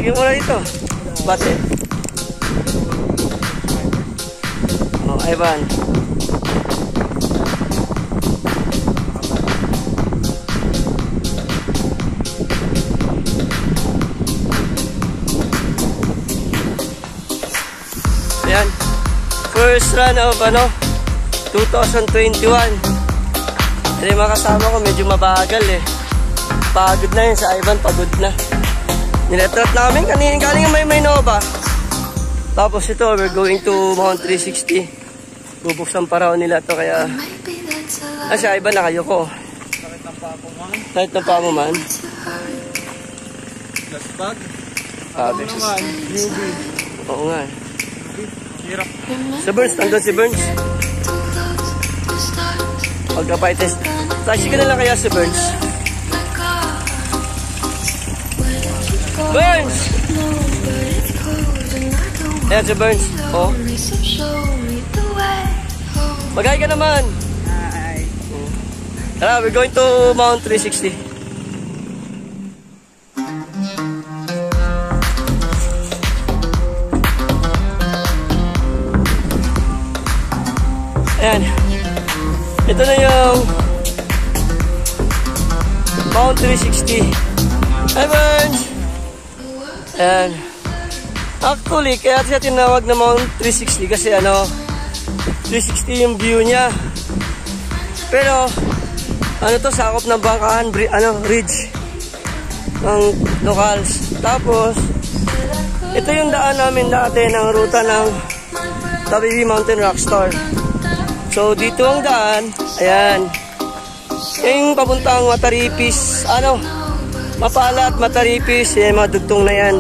Lagyan mo na dito. Bate. Oh, Ivan. Ayan. First run of 2021. Hindi mga kasama ko medyo mabagal eh. Pagod na yun sa Ivan, pagod na. Niletrat namin kanina may Nova. Tapos ito, we're going to Mount 360. Bubuksan pa raw nila to kaya... si Ivan nakayoko. Sakit ng paa ko man. Sakit ng paa mo man. Last bag. Sabi. Naman, newbie. Oo nga. Hirap. Si Burns, nandun si Burns. Pagka-test. Taxi ka na lang kaya si Burns. Burns! Ayan si Burns. Oh. Mag-hi ka naman. Hi. Tara, we're going to Mount 360. Ayan. Ito na yung Mount 360. Hi, Burns! Ayan. Actually, kaya siya tinawag na Mount 360 kasi 360 yung view niya. Pero, to, sakop ng bangkahan, ridge ng locals. Tapos, ito yung daan namin dati ng ruta ng WB Mountain Rockstar. So, dito ang daan, ayan. Yung papuntang Mataripis, Mapala at Mataripis, yan, mga dugtong na yan.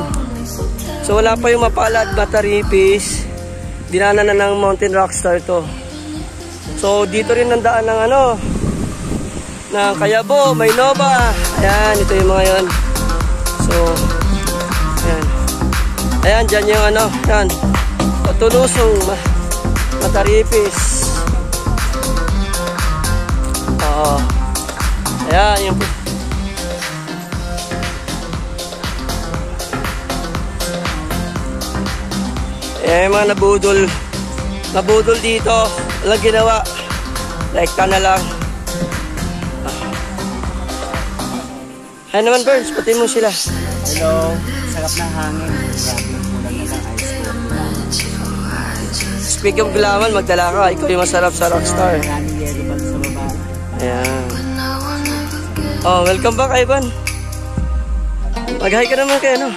So, wala pa yung Mapala at Mataripis. Dinanan na ng Mountain Rockstar to. So, dito rin ang daan ng ng Kayabo, may Nova. Ayan, ito yung mga yun. So, ayan. Ayan, dyan yung ayan. Tulusong Mataripis. Oo. Ayan, yung mga nabudol dito. Walang ginawa. Rekta na lang. Ayan naman, Burns, pati mo sila. Hello. Sarap ng hangin. Grabe, kulang na lang ice. Speak of gulaman, magdala ka. Ikaw yung masarap sa Rockstar. Maraming yero pa sa baba. Ayan. Oh, welcome back, Ivan. Mag-hi ka naman kayo, no?